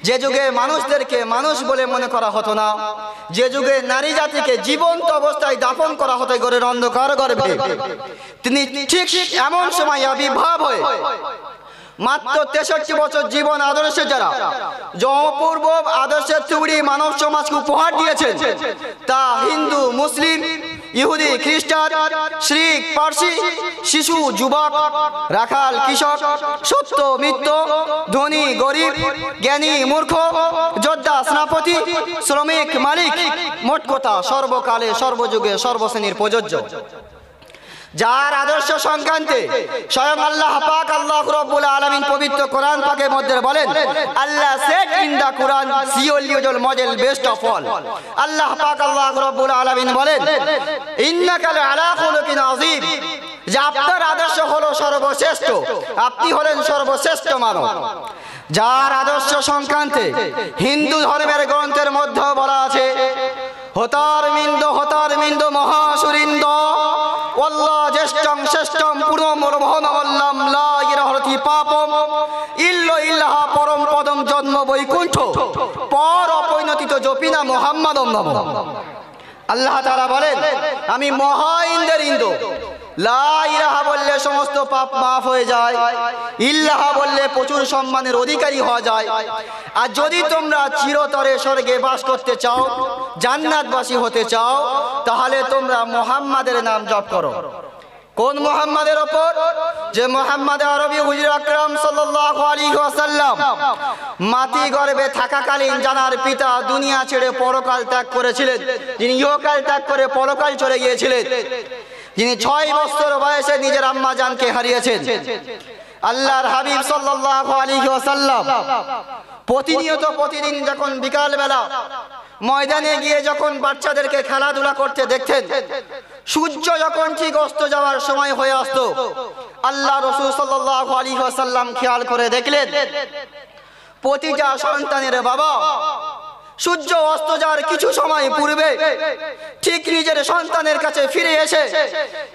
যে যুগে মানুষদেরকে মানুষ বলে মনে করা হতো না, যে যুগে নারী জাতিকে জীবন্ত অবস্থায় দাফন করা হতো ঘরের অন্ধকার গর্ভে, তিনি ঠিক এমন সময় আবির্ভাব হয়ে মাত্র 63 বছর জীবন আদর্শে যারা অপূর্ব আদর্শের থুবড়ি মানব সমাজকে উপহার দিয়েছেন, তা হিন্দু, মুসলিম, ইহুদি, খ্রিস্টান, শিখ, পার্সি, শিশু, যুবক, রাখাল, কৃষক, সত্য, মিথ্য, ধনী, গরিব, জ্ঞানী, মূর্খ, যোদ্ধা, সেনাপতি, শ্রমিক, মালিক, মোট কথা সর্বকালে সর্বযুগে সর্বশ্রেণীর প্রযোজ্য। যার আদর্শ সংক্রান্তে স্বয়ং আল্লাহ পাক আল্লাহ রাব্বুল আলামিন পবিত্র কোরআন পাকের মধ্যে বলেন, Allah said in the Quran সিওলিউল মডেল বেস্ট অফ অল। আল্লাহ পাক আল্লাহ রাব্বুল আলামিন বলেন, ইন্নাকা আলা খুলুকিন আযীম, যে আপনার আদর্শ হলো সর্বশ্রেষ্ঠ, আপনি হলেন সর্বশ্রেষ্ঠ মানব। যার আদর্শ সংক্রান্তে হিন্দু ধর্মের গ্রন্থের মধ্যে বলা আছে, হতার মিন্দ মহাসুরিন্দ ওয়াল্লাহ জ্যেষ্ঠং শ্রেষ্ঠং পূর্ণম রবহন আল্লাম লা ইলাহা পাপম ইল্লাহ পরম পদম জন্ম বৈকুণ্ঠ পর অপরিণতিত জপিনা মুহাম্মাদম নম। আল্লাহ তাআলা বলেন, আমি মহা ইন্দ্রের ইন্দ্র, লা ইলাহা বললে সমস্ত পাপ মাফ হয়ে যায়, ইল্লাহ বললে প্রচুর সম্মানের অধিকারী হওয়া যায়। আর যদি তোমরা চিরতরে স্বর্গে বাস করতে চাও, জান্নাতবাসী হতে চাও, তাহলে তোমরা মুহাম্মাদের নাম জপ করো। কোন মুহাম্মাদের ওপর? যে মুহাম্মদ আরবি হুজুর আকরাম সাল্লাল্লাহু আলাইহি ওয়াসাল্লাম মাটি গর্ভে থাকাকালীন জানার পিতা দুনিয়া ছেড়ে পরকাল ত্যাগ করেছিলেন, যিনি ইহকাল ত্যাগ করে পরকাল চলে গিয়েছিলেন, যিনি 6 বছর বয়সে নিজের আম্মা জানকে হারিয়েছেন। আল্লাহর হাবিব সাল্লাল্লাহু আলাইহি ওয়াসাল্লাম প্রতিদিন যখন বিকাল বেলা ময়দানে গিয়ে যখন বাচ্চাদেরকে খেলাধুলা করতে দেখতেন, সূর্য যখন ঠিক অস্ত যাওয়ার সময় হয়ে আসতো, আল্লাহ রাসূল সাল্লাল্লাহু আলাইহি ওয়াসাল্লাম খেয়াল করে দেখলেন প্রতিটা সন্তানের বাবা সূর্য অস্ত যাওয়ার কিছু সময় পূর্বে ঠিক নিজের সন্তানের কাছে ফিরে এসে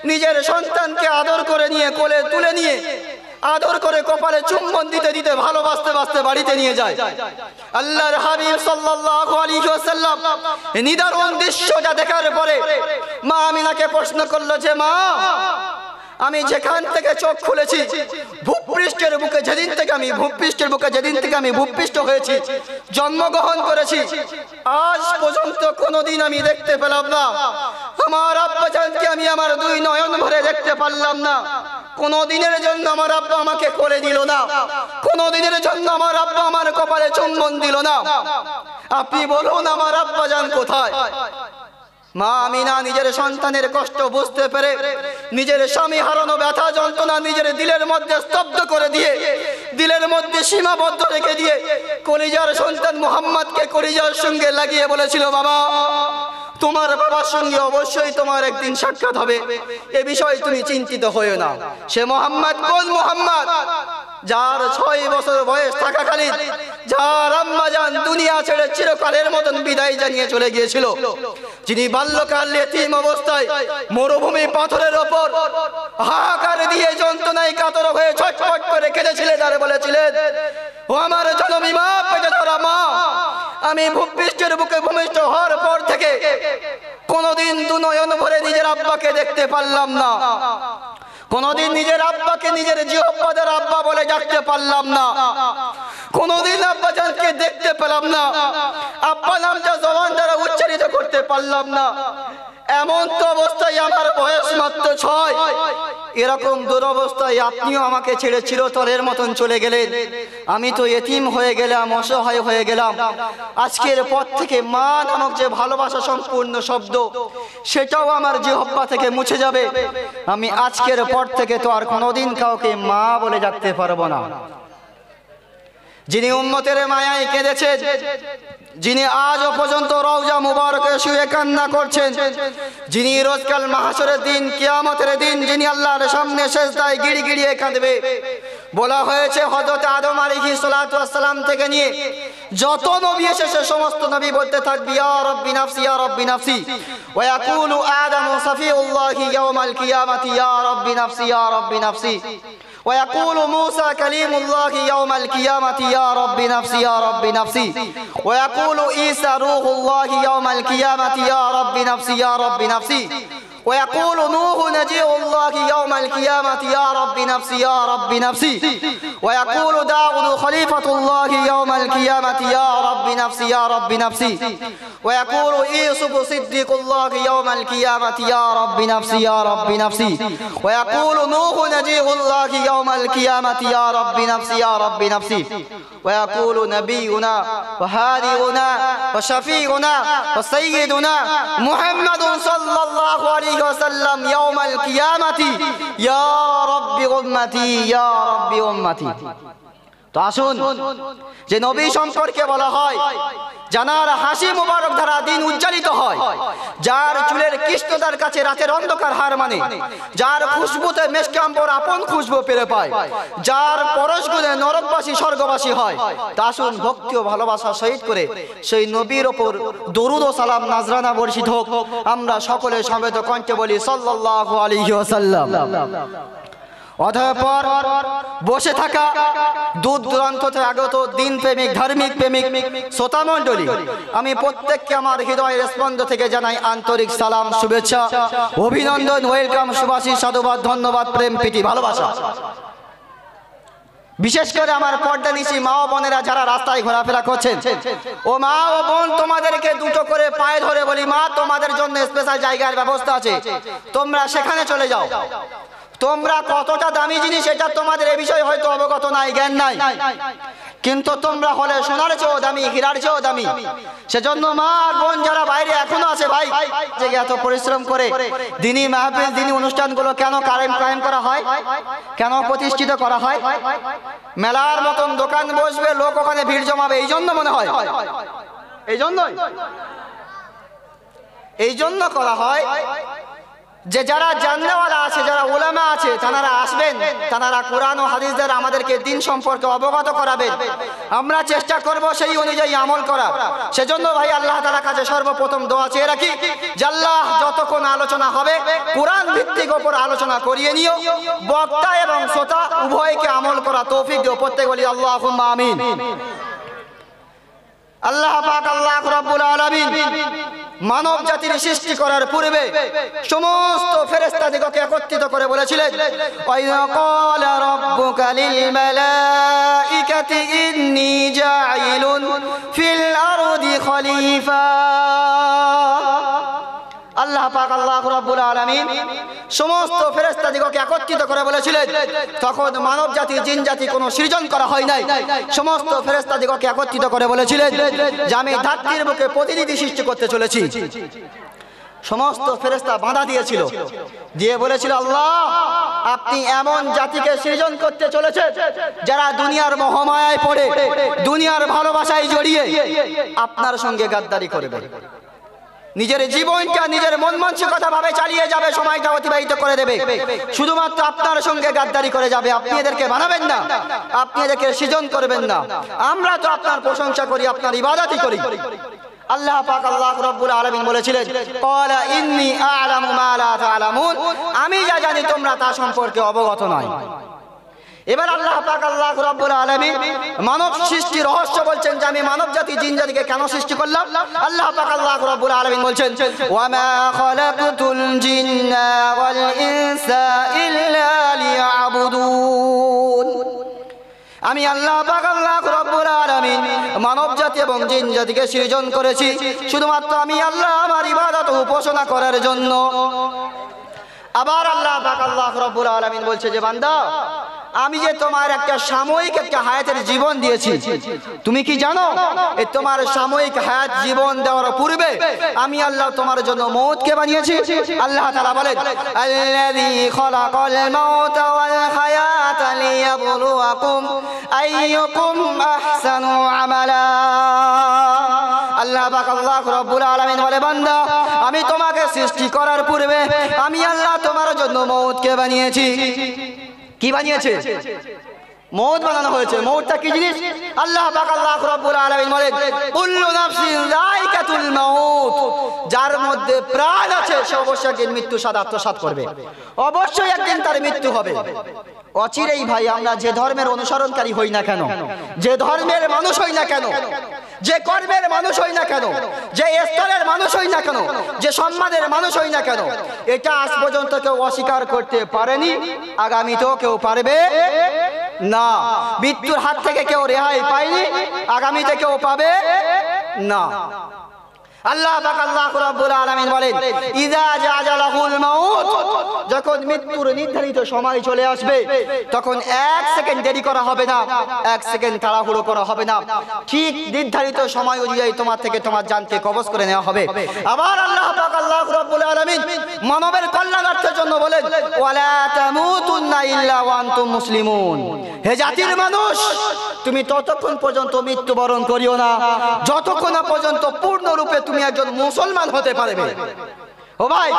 নিজের সন্তানকে আদর করে নিয়ে কোলে তুলে নিয়ে আদর করে কপালে চুম্বন দিতে দিতে ভালোবাসতে বাড়িতে নিয়ে যায়। আল্লাহর হাবিব সাল্লাল্লাহু আলাইহি ওয়াসাল্লাম নিদারুণ দৃশ্যটা দেখার পরে মা আমিনাকে প্রশ্ন করলো যে, মা, আমি যেখান থেকে চোখ খুলেছি ভূপৃষ্ঠের বুকে যেদিন থেকে আমি ভূপৃষ্ঠ হয়েছি, জন্মগ্রহণ করেছি, আজ পর্যন্ত কোনোদিন আমি দেখতে পেলাম না আমার আব্বা জানকে আমি আমার 2 নয়ন ভরে দেখতে পারলাম না। কোনোদিনের জন্য আমার আব্বা আমাকে কোলে দিল না, কোনোদিনের জন্য আমার আব্বা আমার কপালে চুম্বন দিল না। আপনি বলুন আমার আব্বা জান কোথায়? মা আমিনা নিজের সন্তানের কষ্ট বুঝতে পেরে নিজের স্বামী হারানো ব্যথা যন্ত্রণা নিজের দিলের মধ্যে স্তব্ধ করে দিয়ে, দিলের মধ্যে সীমাবদ্ধ রেখে দিয়ে কলিজার সন্তান মুহাম্মদকে কলিজার সঙ্গে লাগিয়ে বলেছিল, বাবা, তোমার বাবার সঙ্গে অবশ্যই তোমার একদিন সাক্ষাৎ হবে, এ বিষয়ে তুমি চিন্তিত হয়ো না। সে মুহাম্মদ কোন মুহাম্মদ? যার 6 বছর বয়স থাকাকালীন যার আম্মা জান দুনিয়া ছেড়ে চিরকালের মতন বিদায় জানিয়ে চলে গিয়েছিল, যিনি বাল্যকাল ইতিম অবস্থায় মরুভূমি পাথরের ওপর হাহাকার দিয়ে যন্ত্রণায় কাতর হয়ে ছটফট করে কেঁদেছিলেন আর বলেছিলেন, ও আমার জননী মা, পেটে ধরা মা, আমি ভূপৃষ্ঠের বুকে ভূমিষ্ঠ হওয়ার পর থেকে কোনোদিন 2 নয়ন ভরে নিজের আব্বাকে দেখতে পারলাম না, কোনোদিন নিজের আব্বাকে নিজের জিহ্বার আব্বা বলে ডাকতে পারলাম না, কোনোদিন আব্বা জানকে দেখতে পেলাম না, আব্বা নামটা জবান দ্বারা উচ্চারিত করতে পারলাম না। এমন তো অবস্থায় আমার বয়স মাত্র 6। এরকম দুরবস্থায় আপনিও আমাকে ছেড়ে চিরতরের মতন চলে গেলেন, আমি তো এতিম হয়ে গেলাম, অসহায় হয়ে গেলাম। আজকের পর থেকে মা নামক যে ভালোবাসা সম্পূর্ণ শব্দ, সেটাও আমার জিহ্বা থেকে মুছে যাবে। আমি আজকের পর থেকে তো আর কোনোদিন কাউকে মা বলে ডাকতে পারবো না। যিনি উম্মতের মায়ায় কেঁদেছেন, যিনি আজও পর্যন্ত রওজা মুবারকে শুয়ে কান্না করছেন, যিনি রোজকাল মাহশরের দিন, কিয়ামতের দিন যিনি আল্লাহর সামনে সেজদায় গিড়গিড়িয়ে কাঁদবে। বলা হয়েছে হযরত আদম আলাইহিস সালাতু ওয়াস সালাম থেকে নিয়ে যত নবী এসেছে সমস্ত নবী বলতে থাকবে, ইয়া রাব্বি নাফসি ইয়া রাব্বি নাফসি, ওয়া ইয়াকুলু আদামু সাফিউল্লাহি ইয়াওমাল কিয়ামাতি ইয়া রাব্বি নাফসি ইয়া রাব্বি নাফসি, ويقول موسى كليم الله يوم القيامة يا رب نفسي يا رب نفسي ويقول عيسى روح الله يوم القيامة يا رب نفسي يا رب نفسي ويقول نوح نجي الله يوم القيامة يا رب نفسي يا رب نفسي ويقول داود خليفة الله يوم القيامة يا رب نفسي يا رب نفسي ويقول يوسف صديق الله يوم القيامة يا رب نفسي يا رب نفسي ويقول نوح نجي الله يوم القيامة يا رب نفسي يا رب نفسي ويقول نبينا وهادينا وشفيعنا وسيدنا محمد صلى الله عليه وسلم يوم القيامة يا رب أمتي يا رب أمتي তো আসুন যে নবী সম্পর্কে বলা হয় জানার হাসি মুবারক দ্বারা দিন উজ্জ্বলিত হয়, যার চুলের কৃষ্ণতার কাছে রাতের অন্ধকার হার মানে, যার খুশবুতে মেশকে আম্বর আপন খুশবু পেরে পায়, যার পরশগুণে নরকবাসী স্বর্গবাসী হয়। তা আসুন ভক্তি ও ভালোবাসা শহীদ করে সেই নবীর ওপর দরুদ ও সালাম নাজরানা বর্ষিত হোক। আমরা সকলে সমবেত কণ্ঠে বলি সাল্লাল্লাহু আলাইহি ওয়াসাল্লাম। অতঃপর বসে থাকা দূর দূরান্ত থেকে আগত দিন প্রেমিক ধার্মিক প্রেমিক শ্রোতা মণ্ডলী, আমি প্রত্যেককে আমার হৃদয়ের স্পন্দ থেকে জানাই আন্তরিক সালাম, শুভেচ্ছা, অভিনন্দন, ওয়েলকাম, শুভাশীষ, সাধুবাদ, ধন্যবাদ, প্রেম, প্রীতি, ভালোবাসা। বিশেষ করে আমার পর্দা নিশি মা ও বোনেরা যারা রাস্তায় ঘোরাফেরা করছেন, ও মা ও বোন, তোমাদেরকে দুটো করে পায়ে ধরে বলি, মা তোমাদের জন্য স্পেশাল জায়গার ব্যবস্থা আছে, তোমরা সেখানে চলে যাও। তোমরা কতটা দামি জিনিস এটা তোমাদের এ বিষয়ে হয়তো অবগত নাই, জ্ঞান নাই, কিন্তু তোমরা হলে সোনার চেয়েও দামি, হীরার চেয়েও দামি। সেজন্য মা আর বোন যারা বাইরে এখনো আছে, ভাই যে এত পরিশ্রম করে দিনী মাহফিল দিনী অনুষ্ঠানগুলো কেন কায়েম করা হয়, কেন প্রতিষ্ঠিত করা হয়? মেলার মতন দোকান বসবে, লোক ওখানে ভিড় জমাবে, এই জন্য মনে হয়, এই জন্য করা হয় যে যারা জাননেওয়ালা আছে, যারা উলামা আছে, তারা আসবেন, তারা কোরআন ও হাদিসের আমাদেরকে দিন সম্পর্কে অবগত করাবেন। আমরা চেষ্টা করব সেই অনুযায়ী আমল করা। সেজন্য ভাই আল্লাহ তাআলার কাছে সর্বপ্রথম দোয়া চেয়ে রাখি যে আল্লাহ যতক্ষণ আলোচনা হবে কোরআন ভিত্তিক উপর আলোচনা করিয়ে নিও, বক্তা এবং শ্রোতা উভয়কে আমল করা তৌফিক দিও। প্রত্যেক বলি আল্লাহুম্মা আমিন। আল্লাহ পাক আল্লাহ রাব্বুল আলামিন মানব জাতির সৃষ্টি করার পূর্বে সমস্ত ফেরেশতাদিগকে একত্রিত করে বলেছিলেন, ওয়া ক্বালা রাব্বুকা লিল মালাইকাতি ইন্নী জাঈলুন ফিল আরদি খলিফা। আল্লাহ পাক আল্লাহ রাব্বুল আলামিন সমস্ত ফেরেশতাদিগকে একত্রিত করে বলেছিলেন, তখন মানব জাতি জিন জাতি কোনো সৃজন করা হয় নাই। সমস্ত ফেরেশতাদিগকে একত্রিত করে বলেছিলেন যে আমি ধরতির বুকে প্রতিনিধি সৃষ্টি করতে চলেছি। সমস্ত ফেরেশতা বাধা দিয়েছিল, দিয়ে বলেছিল, আল্লাহ আপনি এমন জাতিকে সৃজন করতে চলেছেন যারা দুনিয়ার মোহমায়ায় পড়ে, দুনিয়ার ভালোবাসায় জড়িয়ে আপনার সঙ্গে গাদ্দারি করবে, নিজের জীবনটা নিজের মন মানসিকতা ভাবে চালিয়ে যাবে, সময়টা অতিবাহিত করে দেবে, শুধুমাত্র আপনার সঙ্গে গাদ্দারি করে যাবে। আপনি এদেরকে বানাবেন না, আপনি এদেরকে সৃজন করবেন না। আমরা তো আপনার প্রশংসা করি, আপনার ইবাদতই করি। আল্লাহ পাক আল্লাহ রাব্বুল আলামিন বলেছিলেন, ক্বালা ইন্নী আ'লামু মা লা তা'লামুন, আমি যা জানি তোমরা তা সম্পর্কে অবগত নয়। এবার আল্লাহ পাক আল্লাহ রাব্বুল আলামিন মানব সৃষ্টির রহস্য বলছেন যে আমি মানব জাতি জিন জাতিকে কেন সৃষ্টি করলাম। আল্লাহ পাক আল্লাহ রাব্বুল আলামিন বলছেন, ওয়া মা খালাকতুল জিন্না ওয়াল ইনসা ইল্লা লিয়াবুদুন। আমি আল্লাহ পাক আল্লাহ রাব্বুল আলামিন মানব জাতি এবং জিন জাতিকে সৃজন করেছি শুধুমাত্র আমি আল্লাহ আমার ইবাদত ও উপাসনা করার জন্য। আবার আল্লাহ পাক আল্লাহ রাব্বুল আলামিন বলছে যে বান্দা, আমি যে তোমার একটা সাময়িক একটা হায়াতের জীবন দিয়েছি, তুমি কি জানো এই তোমার সাময়িক হায়াত জীবন দেওয়ার পূর্বে আমি আল্লাহ তোমার জন্য মওতকে বানিয়েছি। আল্লাহ তাআলা বলেন, আল্লাযী খালাকাল মাউতা ওয়াল হায়াতা লিয়াবলুয়াকুম আইয়ুকুম আহসানু আমালা। আল্লাহ পাক আল্লাহ রাব্বুল আলামিন বলে, বান্দা আমি তোমাকে সৃষ্টি করার পূর্বে আমি আল্লাহ তোমার জন্য মওতকে বানিয়েছি। কি বানিয়েছে? মওত বানানো হয়েছে। মওতটা কি জিনিস? আল্লাহ পাক আল্লাহ রাব্বুল আলামিন বলেন, কুল্লু নাফসিন যায়কাতুল মাউত, যার মধ্যে প্রাণ আছে সে অবশ্যই একদিন মৃত্যু স্বাদ আত্মসাৎ করবে, অবশ্যই একদিন তার মৃত্যু হবে। ও অচিরেই ভাই আমরা যে ধর্মের অনুসরণকারী হই না কেন, যে ধর্মের মানুষ হই না কেন, যে কর্মের মানুষ হই না কেন, যে স্তরের মানুষ হই না কেন, যে সম্মানের মানুষ হই না কেন, এটা আজ পর্যন্ত কেউ অস্বীকার করতে পারেনি, আগামীতেও কেউ পারবে না। মৃত্যুর হাত থেকে কেউ রেহাই পায়নি, আগামীতে কেউ পাবে না। আল্লাহ পাক আল্লাহ রাব্বুল আলামিন বলেন, ইযা জাআলাহুল মাউত, যখন মৃত্যুর নির্ধারিত সময় চলে আসবে তখন এক সেকেন্ড দেরি করা হবে না, এক সেকেন্ড তাড়াহুড়ো করা হবে না, ঠিক নির্ধারিত সময় অনুযায়ী তোমার থেকে তোমার জানকে কবজ করে নেওয়া হবে। আবার আল্লাহ পাক আল্লাহ রাব্বুল আলামিন মানবের কল্যাণার্থের জন্য বলেন, ওয়ালা তামুতুন্না ইল্লা ওয়া আনতুম মুসলিমুন, হে জাতির মানুষ তুমি ততক্ষণ পর্যন্ত মৃত্যুবরণ করিও না যতক্ষণ না পর্যন্ত পূর্ণরূপে তুমি একজন মুসলমান হতে পারবে। ও ভাই,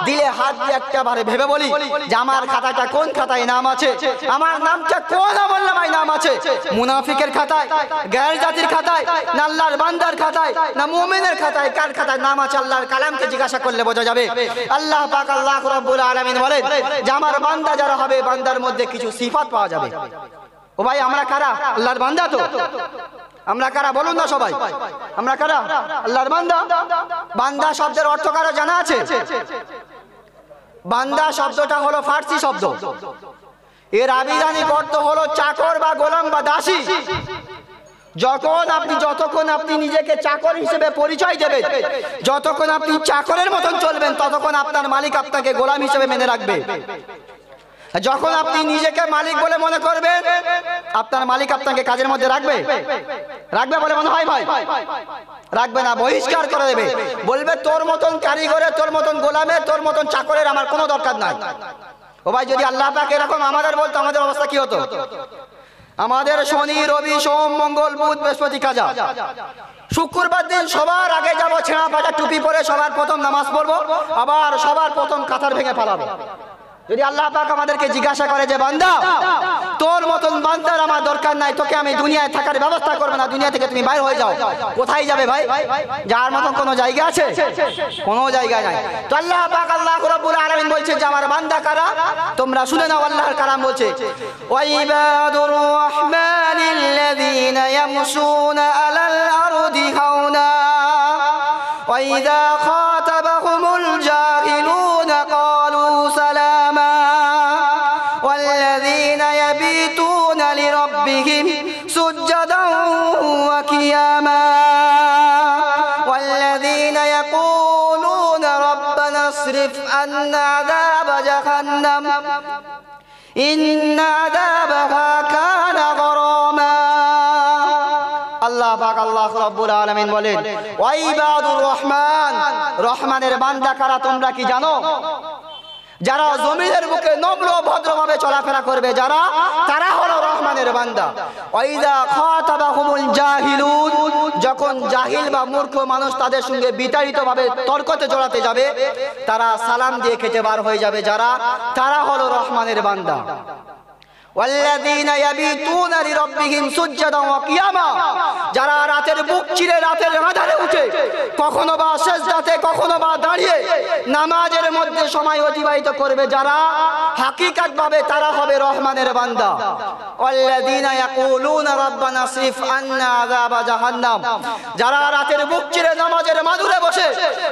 দিলে হাত দিয়ে একবারে ভেবে বলি যে আমার খাতাটা কোন খাতায় নাম আছে, আমার নামটা কোন আমলনামায় নাম আছে, মুনাফিকের খাতায়, গায়ের জাতির খাতায়, না আল্লাহর বান্দার খাতায়, না মুমিনের খাতায়, কার খাতায় নাম আছে আল্লাহর কালামকে জিজ্ঞাসা করলে বোঝা যাবে। আল্লাহ পাক আল্লাহ রাব্বুল আলামিন বলেন যে আমার বান্দা যারা হবে বান্দার মধ্যে কিছু সিফাত পাওয়া যাবে। ও ভাই, আমরা কারা? আল্লাহর বান্দা তো। আমরা কারা বলুন না সবাই, আমরা কারা? আল্লাহর বান্দা। বান্দা শব্দের অর্থ কারো জানা আছে? বান্দা শব্দটা হলো ফার্সি শব্দ, এর আবিধানিক অর্থ হলো চাকর বা গোলাম বা দাসী। যতক্ষণ আপনি নিজেকে চাকর হিসেবে পরিচয় দেবেন, যতক্ষণ আপনি চাকরের মতন চলবেন, ততক্ষণ আপনার মালিক আপনাকে গোলাম হিসেবে মেনে রাখবে। যখন আপনি নিজেকে মালিক বলে মনে করবেন, আপনার মালিক আপনাকে কাজের মধ্যে রাখবে? রাখবে বলে মনে হয় ভাই? রাখবে না, বহিষ্কার করে দেবে, বলবে তোর মতন কারিগরের, তোর মতন গোলামের, তোর মতন চাকরের আমার কোনো দরকার নাই। ও ভাই, যদি আল্লাহ পাক এরকম আমাদের বলতো, আমাদের অবস্থা কি হতো? আমাদের শনি, রবি, সোম, মঙ্গল, বুধ, বৃহস্পতি কাজা, শুক্রবার দিন সবার আগে যাবো, ছেঁড়া পাটা টুপি পরে সবার প্রথম নামাজ পড়বো, আবার সবার প্রথম কাতার ভেঙে পালাবো। যদি আল্লাহ পাক আমাদেরকে জিজ্ঞাসা করে যে বান্দা তোর মতন বান্দার আমার দরকার নাই, তোকে আমি দুনিয়ায় থাকার ব্যবস্থা করবো না, দুনিয়া থেকে তুমি বাইরে হয়ে যাও, কোথায় যাবে ভাই? যার মতন কোনো জায়গা আছে? কোনো জায়গা নাই। তো আল্লাহ পাক আল্লাহ রাব্বুল আলামিন বলছে যে আমার বান্দা কারা, তোমরা শুনে নাও। আল্লাহর কালাম বলছে, ওয়াইবাদুর রাহমানিল্লাযীনা ইয়ামশুনা আলাল আরদি হাওনা ওয়া ইযা খাতাবাহুমুল জাহিলুনা ক্বালু সালামা ওয়াল্লাযীনা ইয়াবিতুনা লিরাব্বিহিম সুজদান ওয়া কিয়ামা ওয়াল্লাযীনা ইয়াকুলুনা রাব্বানা ইসরিফ আন্না আযাবা জাহান্নাম ইন্না আযাবাহা কানা গরামা। আল্লাহ পাক আল্লাহ রাব্বুল আলামিন বলেন, ওয়াইবাদুর রহমান, রহমানের বান্দা কারা তোমরা কি জানো? যারা জমিনের বুকে নম্র ভদ্রভাবে চলাফেরা করবে, যারা, তারা হলো রহমানের বান্দা। ওয়াইদা খাতাবাহুমুল জাহিলুন, যখন জাহিল বা মূর্খ মানুষ তাদের সঙ্গে বিতাড়িতভাবে তর্কতে জড়াতে যাবে, তারা সালাম দিয়ে খেতে বার হয়ে যাবে, যারা, তারা হলো রহমানের বান্দা। ওয়াল্লাযীনা ইয়াবিতুনা লিরাব্বিহিম সুজদান ওয়া কিয়ামা, যারা রাতের বুক চিরে রাতের আঁধারে উঠে কখনো বা সিজদাতে কখনো বা দাঁড়িয়ে নামাজের মধ্যে সময় অতিবাহিত করবে, যারা হাকিকতভাবে তারা হবে রহমানের বান্দা। ওয়াল্লাযীনা ইয়াকুলুনা রাব্বানা ইসরিফ আন্না আযাবা জাহান্নাম, যারা রাতের বুক চিরে নামাজের মাদুরে বসে,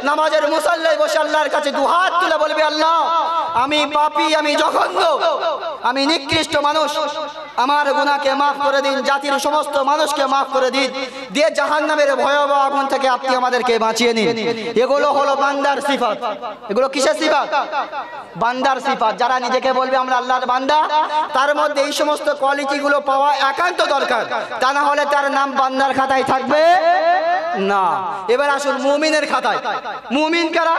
নামাজের মুসাল্লায় বসে আল্লাহর কাছে দুহাত তুলে বলবে, আল্লাহ আমি পাপী, আমি জঘন্য, আমি নিকৃষ্ট মানুষ, আমার গুনাহকে মাফ করে দিন, জাতির সমস্ত মানুষকে মাফ করে দিন, দিয়ে জাহান্নামের ভয়াবহ আগুন থেকে আপনি আমাদেরকে বাঁচিয়ে নিন। এগুলো হলো বান্দার সিফাত। এগুলো কিসের সিফাত? বান্দার সিফাত। যারা নিজেকে বলবে আমরা আল্লাহর বান্দা, তার মধ্যে এই সমস্ত কোয়ালিটিগুলো পাওয়া একান্ত দরকার, তা না হলে তার নাম বান্দার খাতায় থাকবে না। এবার আসুন মুমিনের খাতায়। মুমিন কারা?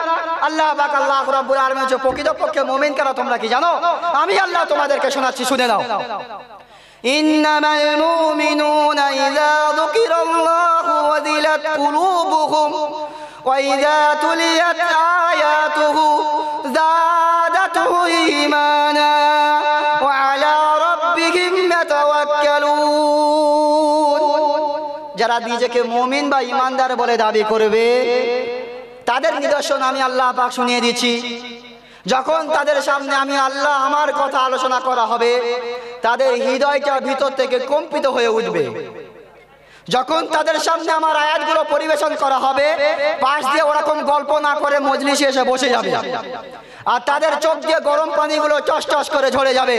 আল্লাহ পাক আল্লাহ রাব্বুল আলামিন যে প্রকৃতপক্ষে মুমিন কারা তোমরা কি জানো? আমি আল্লাহ তোমাদেরকে শোনাচ্ছি, শুনে নাও। ইন্নামাল মুমিনুনা ইযা যুকিরাল্লাহু ওয়াজিলাত কুলুবুহুম ওয়া ইযা তুলিয়াত আয়াতুহু যাদাতুহু ঈমানা ওয়া আলা রাব্বিহিম ইয়াতাওয়াক্কালুন। যারা নিজেকে মুমিন বা ঈমানদার বলে দাবি করবে, তাদের নিদর্শন আমি আল্লাহ পাক শুনিয়ে দিচ্ছি। যখন তাদের সামনে আমি আল্লাহ আমার কথা আলোচনা করা হবে, তাদের হৃদয়টা ভিতর থেকে কম্পিত হয়ে উঠবে। যখন তাদের সামনে আমার আয়াতগুলো পরিবেশন করা হবে, পাশ দিয়ে ওরকম গল্প না করে মজলিসে এসে বসে যাবে, আর তাদের চোখ দিয়ে গরম পানিগুলো টস টস করে ঝরে যাবে।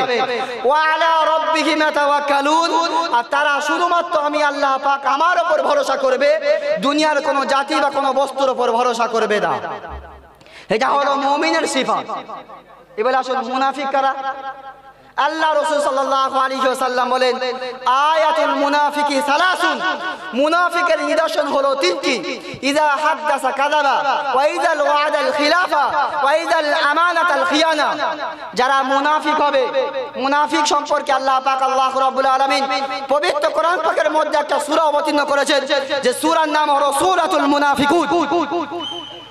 ওয়া আলা রাব্বিহিম ইয়াতাওয়াক্কালুন, আর তারা শুধুমাত্র আমি আল্লাহ পাক আমার উপর ভরসা করবে, দুনিয়ার কোনো জাতি বা কোনো বস্তুর উপর ভরসা করবে না। এটা হলো মুমিনের সিফাত। এবার আসুন মুনাফিক কারা? আল্লাহ রাসূল সাল্লাল্লাহু আলাইহি ওয়াসাল্লাম বলেন, আয়াতুল মুনাফিকি সালাসুন, মুনাফিকের নিদর্শন হলো তিনটি। ইযা হাদাসা কাযাবা, ওয়া ইযাল ওয়াদাল খিলাফা, ওয়া ইযাল আমানাতাল খিয়ানা। যারা মুনাফিক হবে, মুনাফিক সম্পর্কে আল্লাহ পাক আল্লাহ রাব্বুল আলামিন পবিত্র কোরআন পাকের মধ্যে একটা সূরা অবতীর্ণ করেছেন, যে সূরার নাম হলো সূরাতুল মুনাফিকুন।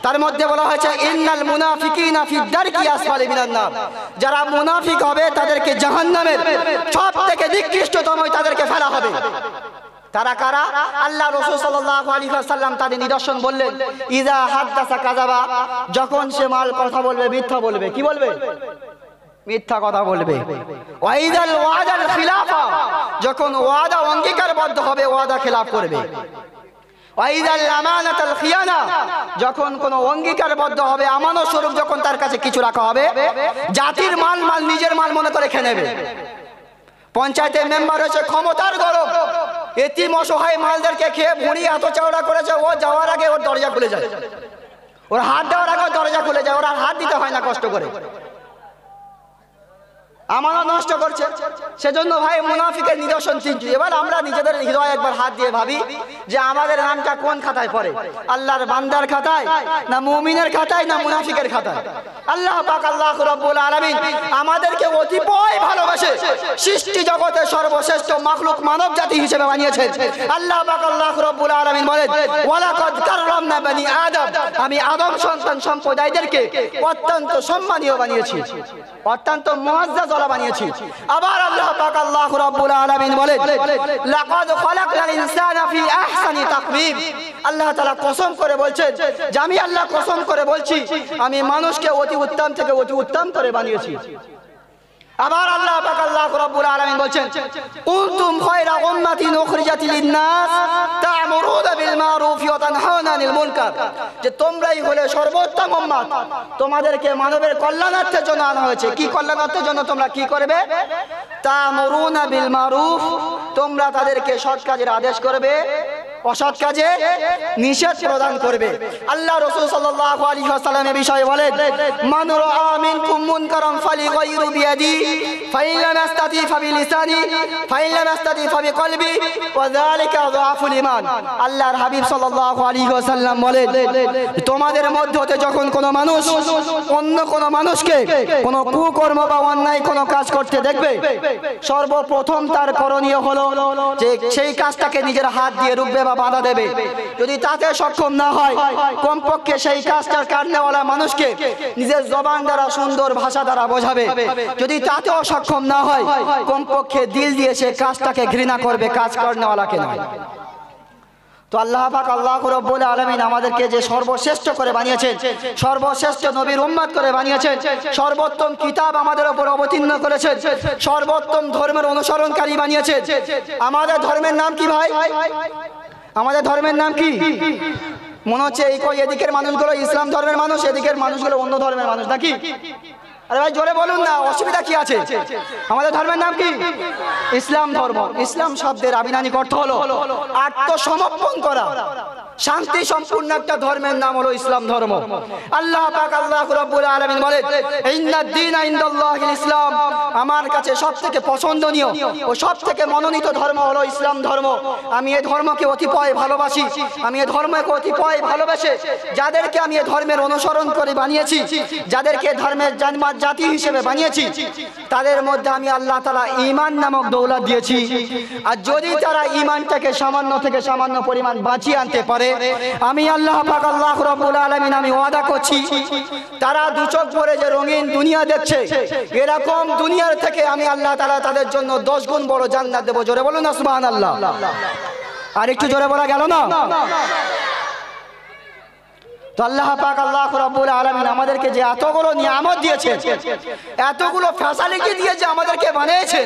তার মধ্যে বলা হয়েছে ইন্নাল মুনাফিকিনা ফি দারকি আসফালি মিনান নার, যারা মুনাফিক হবে তাদেরকে জাহান্নামের সবথেকে নিকৃষ্টতম তাদেরকে ফেলা হবে। তারা কারা? আল্লাহ রাসূল সাল্লাল্লাহু আলাইহি ওয়াসাল্লাম তাদের নিদর্শন বললেন, ইযা হাদাসা কাযাবা, যখন সে মাল কথা বলবে মিথ্যা বলবে। কি বলবে? মিথ্যা কথা বলবে। ওয়া ইযাল ওয়াদাল খিলাফা, যখন ওয়াদা অঙ্গীকারবদ্ধ হবে ওয়াদা খেলাফ করবে। যখন কোন অঙ্গীকারবদ্ধ হবে, আমানত স্বরূপ যখন তার কাছে কিছু রাখা হবে, জাতির মাল নিজের মাল মনে করে খেয়ে নেবে। পঞ্চায়েতের মেম্বার হয়েছে ক্ষমতার গরম, এতিম অসহায় মালদেরকে খেয়ে ভুঁড়ি এত চওড়া করেছে, ও যাওয়ার আগে ওর দরজা খুলে যায়, ওর হাত দেওয়ার আগে দরজা খুলে যায়, ওর আর হাত দিতে হয় না কষ্ট করে। আমানত নষ্ট করছে। সেজন্য ভাই মুনাফিকের নিদর্শন তিনটি। এবার আমরা নিজেদের হৃদয়ে একবার হাত দিয়ে ভাবি যে আমাদের নামটা কোন খাতায় পড়ে? আল্লাহর বান্দার খাতায়, না মুমিনের খাতায়, না মুনাফিকের খাতায়? আল্লাহ পাক আল্লাহ রাব্বুল আলামিন আমাদেরকে অতিপয় ভালোবাসে সৃষ্টি জগতের সর্বশ্রেষ্ঠ মাখলুক মানব জাতি হিসেবে বানিয়েছেন। আল্লাহ পাক আল্লাহ রাব্বুল আলামিন বলেন, ওয়ালাকাদ কাররামনা বনি আদম, আমি আদম সন্তান সম্প্রদায়দেরকে অত্যন্ত সম্মানীয় বানিয়েছি, অত্যন্ত মুআজ্জাজ বানিয়েছি। আবার আল্লাহ পাক আল্লাহ রাব্বুল আলামিন বলেন, লাকাদ খালাকনাল ইনসানা ফি আহসানি তাকওয়িম, আল্লাহ তাআলা কসম করে বলছেন যে আমি আল্লাহ কসম করে বলছি আমি মানুষকে অতি উত্তম থেকে অতি উত্তম করে বানিয়েছি। আবার আল্লাহ পাক আল্লাহ রাব্বুল আলামিন বলছেন, কুনতুম খায়রা উম্মাতিন উখরিজাত লিন-নাস তা'মুরুনা বিল মারুফি ওয়া তানহাউনা আনিল মুনকার, যে তোমরাই হলে সর্বোত্তম উম্মত, তোমাদেরকে মানবের কল্যাণার্থের জন্য আনা হয়েছে। কি কল্যাণার্থের জন্য? তোমরা কি করবে? তা'মুরুনা বিল মারুফ, তোমরা তাদেরকে সৎ কাজের আদেশ করবে, অসৎ কাজে নিষেধ প্রদান করবে। আল্লাহ রাসূল সাল্লাল্লাহু আলাইহি ওয়াসাল্লামের বিষয়ে বলেন, মান রাআ মিনকুম মুনকারান ফালিগাইরু বিয়াদি ফাইন লাম ইয়াস্তাতি ফাবিলিসানি ফাইন লাম ইয়াস্তাতি ফাবিকলবি ওয়া যালিকা যাআফুল ঈমান। আল্লাহর হাবিব সাল্লাল্লাহু আলাইহি ওয়াসাল্লাম বলেন, তোমাদের মধ্যে হতে যখন কোনো মানুষ অন্য কোনো মানুষকে কোনো কুকর্ম বা অন্যায় কোনো কাজ করতে দেখবে, সর্বপ্রথম তার করণীয় হলো যে সেই কাজটাকে নিজের হাত দিয়ে রুখবে বা বাধা দেবে। যদি তাতে সক্ষম না হয়, কমপক্ষে সেই কাজটার কারণেওয়ালা মানুষকে নিজের জবান দ্বারা সুন্দর ভাষা দ্বারা বোঝাবে। যদি তাতেও সক্ষম না হয়, কমপক্ষে দিল দিয়ে সে কাজটাকে ঘৃণা করবে, কাজ করেওয়ালাকে নয়। তো আল্লাহ পাক আল্লাহ রাব্বুল আলামিন আমাদেরকে যে সর্বশ্রেষ্ঠ করে বানিয়েছেন, সর্বশ্রেষ্ঠ নবীর উম্মত করে বানিয়েছেন, সর্বোত্তম কিতাব আমাদের উপর অবতীর্ণ করেছেন, সর্বোত্তম ধর্মের অনুসরণকারী বানিয়েছেন। আমাদের ধর্মের নাম কি ভাই? আমাদের ধর্মের নাম কি? মনে হচ্ছে এই এদিকের মানুষগুলো ইসলাম ধর্মের মানুষ, এদিকের মানুষগুলো অন্য ধর্মের মানুষ, নাকি? আরে ভাই জোরে বলুন না, অসুবিধা কি আছে? আমাদের ধর্মের নাম কি? ইসলাম ধর্ম। ইসলাম শব্দের আবিধানিক অর্থ হলো আত্মসমর্পণ করা। শান্তি সম্পূর্ণ একটা ধর্মের নাম হলো ইসলাম ধর্ম। আল্লাহ পাক আল্লাহ রাব্বুল আলামিন বলেন, ইন্নাদ দীনা ইনদাল্লাহিল ইসলাম, আমার কাছে সবথেকে পছন্দনীয় ও সবথেকে মনোনীত ধর্ম হলো ইসলাম ধর্ম। আমি এই ধর্মকে অতিপয় ভালোবাসি। আমি এই ধর্মকে অতিপয় ভালোবেসে যাদেরকে আমি এই ধর্মের অনুসরণ করে বানিয়েছি, যাদেরকে ধর্মের জাতি হিসেবে বানিয়েছি, তাদের মধ্যে আমি আল্লাহ তাআলা ঈমান নামক দৌলত দিয়েছি। আর যদি তারা ঈমানটাকে সামান্য থেকে সামান্য পরিমাণ বাঁচিয়ে আনতে পারে, আমি আল্লাহ পাক আল্লাহ রাব্বুল আলামিন আমি ওয়াদা করছি, তারা দু চোখ ভরে যে রঙিন দুনিয়া দেখছে, এরকম দুনিয়ার থেকে আমি আল্লাহ তাআলা তাদের জন্য 10 গুণ বড় জান্নাত দেব। জোরে বলুন না সুবহানাল্লাহ। আর একটু জোরে বলা গেল না? তো আল্লাহ পাক আল্লাহ রাব্বুল আলামিন আমাদেরকে যে এতগুলো নিয়ামত দিয়েছে, এতগুলো ফ্যাসিলিটি দিয়ে যে আমাদেরকে বানিয়েছে,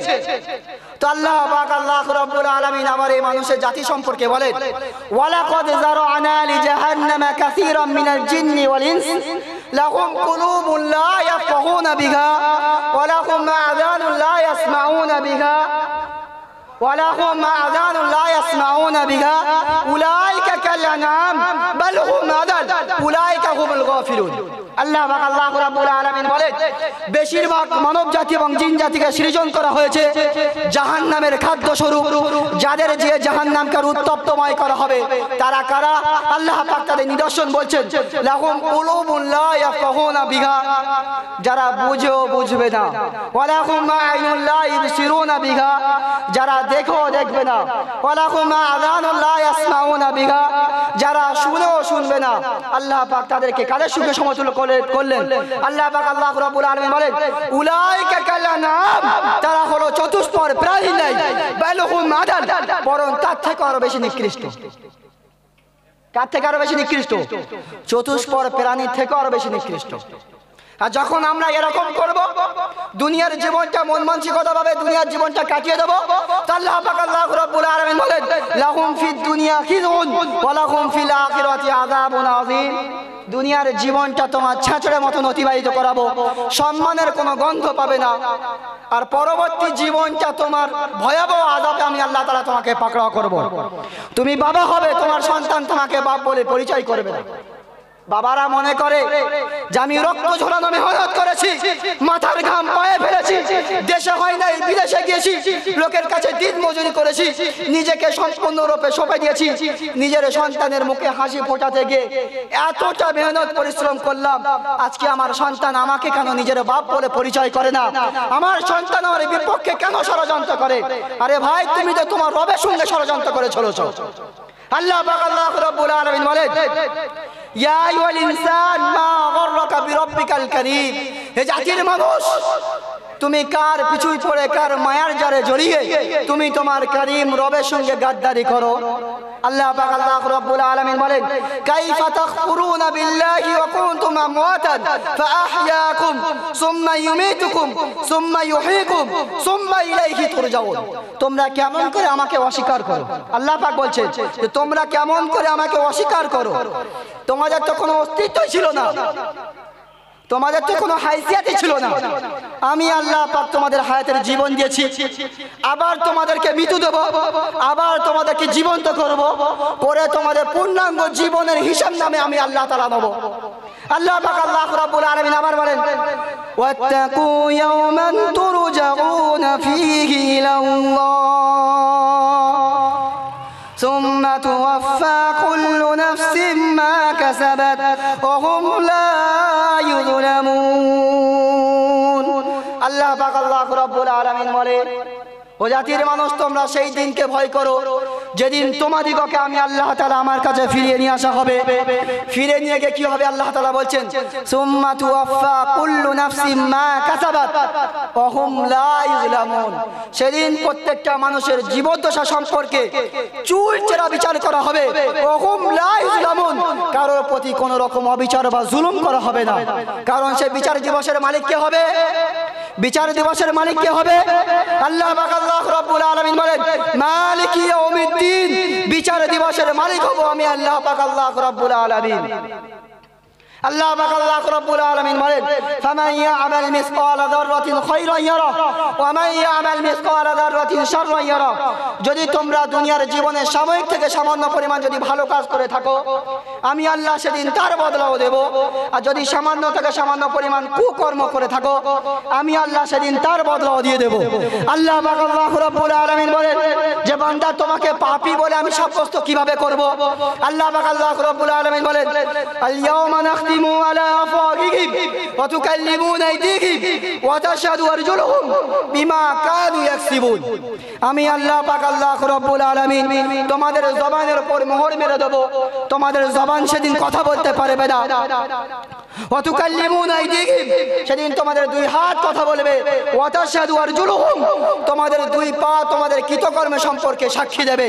তো আল্লাহ পাক আল্লাহ রাব্বুল আলামিন আমার এই মানুষের জাতি সম্পর্কে বলেন, ওয়ালাকাদ যারা'না লিজাহান্নামা কাসীরাম মিনাল জিন্নি ওয়াল ইনস লাহুম কুলুবুন লা ইয়াফকাহুনা বিহা ওয়া লাহুম আযানুন লা ইয়াসমাউনা বিহা ولهم آذان لا يسمعون بها أولئك كالأنعام بل هم أضل أولئك هم الغافلون। আল্লাহ পাক আল্লাহ রাব্বুল আলামিন বলেন, বেশিরভাগ মানব জাতি এবং জিন জাতিকে সৃজন করা হয়েছে জাহান্নামের খাদ্য স্বরূপ। যাদের যে জাহান্নামকে উত্তপ্তময় করা হবে তারা কারা? আল্লাহ পাক তাদের নিদর্শন বলছেন, লাহুম কুলুবুন লা ইয়াফকাহুনা বিহা, যারা বুঝেও বুঝবে না, ওয়া লাহুম আ'ইনুন লা ইবসিরুনা বিহা, যারা দেখেও দেখবে না, ওয়া লাহুম আযানুন লা ইয়াসমাউনা বিহা, যারা শুনেও শুনবে না। আল্লাহ পাক তাদেরকে কাদের সঙ্গে সমতুল্য করলেন? আল্লাহ পাক আল্লাহ রাব্বুল আলামিন বলেন, উলাইকা কালানাম, তারা হলো চতুষ্পদ প্রাণী নাই, বাল হুম আদাল, বরং তার থেকে আরো বেশি নিকৃষ্ট। কার থেকে আরো বেশি নিকৃষ্ট? চতুষ্পদ প্রাণীর থেকে আরো বেশি নিকৃষ্ট। আর যখন আমরা এরকম করব, দুনিয়ার জীবনটা মন মানসিকতা ভাবে দুনিয়ার জীবনটা কাটিয়ে দেব, আল্লাহ পাক আল্লাহ রাব্বুল আলামিন বলেন, লাহুম ফিদ দুনিয়া খিজুন ওয়া লাহুম ফিল আখিরাতি আযাবুন আযীম, দুনিয়ার জীবনটা তোমার ছাঁচড়ের মতন অতিবাহিত করাবো, সম্মানের কোনো গন্ধ পাবে না, আর পরবর্তী জীবনটা তোমার ভয়াবহ আযাবে আমি আল্লাহ তাআলা তোমাকে পাকড়াও করব। তুমি বাবা হবে, তোমার সন্তান তোমাকে বাপ বলে পরিচয় করবে না। বাবারা মনে করে যে আমি রক্ত ঝরানো মেহনত করেছি, মাথার ঘাম পায়ে ফেলেছি, দেশে হয় নাই বিদেশে গিয়েছি, লোকের কাছে দিন মজুরি করেছি, নিজেকে সম্পূর্ণরূপে সঁপে দিয়েছি, নিজের সন্তানের মুখে হাসি ফোটাতে গিয়ে এতটা মেহনত পরিশ্রম করলাম, আজকে আমার সন্তান আমাকে কেন নিজের বাপ বলে পরিচয় করে না? আমার সন্তান আমার বিপক্ষে কেন ষড়যন্ত্র করে? আরে ভাই, তুমি তো তোমার রবের সঙ্গে ষড়যন্ত্র করে চলেছ। আল্লাহ পাক আল্লাহ রাব্বুল আলামিন বলেন, ইয়া আইয়ুহাল ইনসান মা গররাকা বিরাব্বিকাল কারীম, হে জাতির মানুষ, তুমি কার পিছুই পড়ে কার মায়ার জারে জড়িয়ে তুমি তোমার কারীম রবের সঙ্গে গাদ্দারি করো? আল্লাহ পাক আল্লাহ রাব্বুল আলামিন বলেন, কাইফা তাকফুরুনা বিল্লাহি ওয়া কুনতুম আমওয়াতান ফাআহইয়াকুম সুম্মা ইউমীতুকুম সুম্মা ইউহয়িকুম সুম্মা ইলাইহি তুরজাউন, তোমরা কেমন করে আমাকে অস্বীকার করো? আল্লাহ পাক বলছেন যে তোমরা কেমন করে আমাকে অস্বীকার করো? তোমাদের তো কোনো অস্তিত্বই ছিল না, তোমাদের তো কোনো হাইসিয়াতই ছিল না। আমি আল্লাহ পাক তোমাদের হায়াতের জীবন দিয়েছি, আবার তোমাদেরকে মৃত্যু দেব, আবার তোমাদেরকে জীবন্ত করব, পরে তোমাদের পূর্ণাঙ্গ জীবনের হিসাব নামে আমি আল্লাহ তাআলা নেব। আল্লাহ পাক আল্লাহ রাব্বুল আলামিন আবার বলেন, ওয়াত্তাকু ইয়াওমান তুরজাউনা ফীহি ইলাল্লাহ সুম্মা তুওয়াফা কুল্লু নাফসিন মা কাসাবাত ওয়া হুম লা ইউযলামুন। আল্লাহ পাক আল্লাহ রাব্বুল আলামিন বলে, ও জাতির মানুষ, তোমরা সেই দিনকে ভয় করো যেদিন তোমাদিগকে আমি আল্লাহ তাআলা আমার কাছে ফিরিয়ে নিয়ে আসা হবে। ফিরে নিয়ে গিয়ে কি হবে? আল্লাহ তাআলা বলছেন, সুম্মা তুওয়াফা কুল্লু নাফসিন মা কাসাবাত ওয়া হুম লা ইউযলামুন, সেদিন প্রত্যেকটা মানুষের জীবদ্দশা সম্পর্কে চুলচেরা বিচার করা হবে। ওয়া হুম লা ইউযলামুন, কারোর প্রতি কোনো রকম অবিচার বা জুলুম করা হবে না, কারণ সে বিচার দিবসের মালিক কে হবে? বিচার দিবসের মালিক কে হবে? আল্লাহ পাক আল্লাহ রাব্বুল আলামিন বলেন, মালিকি ইয়াউমিদ্দিন, বিচার দিবসের মালিক হব আমি আল্লাহ পাক আল্লাহ রাব্বুল আলামিন। আল্লাহ পাক আল্লাহ রাব্বুল আলামিন বলেন, ফামান ইয়া'মাল মিসকালা যাররাতিন খায়রান ইয়ারা ওয়া মান ইয়া'মাল মিসকালা যাররাতিন শাররান ইয়ারা, যদি তোমরা দুনিয়ার জীবনে সাময়িক থেকে সামান্য পরিমাণ যদি ভালো কাজ করে থাকো, আমি আল্লাহ সেদিন তার বদলাও দেব, আর যদি সামান্য থেকে সামান্য পরিমাণ কুকর্ম করে থাকো, আমি আল্লাহ সেদিন তার বদলাও দিয়ে দেব। আল্লাহ পাক আল্লাহ রাব্বুল আলামিন বলেন যে বান্দা, তোমাকে পাপী বলে আমি সাব্যস্ত কিভাবে করব? আল্লাহ পাক আল্লাহ রাব্বুল আলামিন বলেন, আল ইয়াওমা নাখতিমু আলা আফওয়াহিহিম ওয়া তুকাল্লিমুনা আইদিহিম ওয়া তাশহাদু আরজুলুহুম বিমা কানু ইয়াকসিবুন, আমি আল্লাহ পাক আল্লাহ রাব্বুল আলামিন তোমাদের জবানের উপর মোহর মেরে দেব, তোমাদের জবান সেদিন কথা বলতে পারবে না। ওয়া তুকাল্লিমুনা আইদিহিম, সেদিন তোমাদের দুই হাত কথা বলবে। ওয়া তাশহাদু আরজুলুহুম, তোমাদের দুই পা তোমাদের কৃতকর্ম সম্পর্কে সাক্ষী দেবে।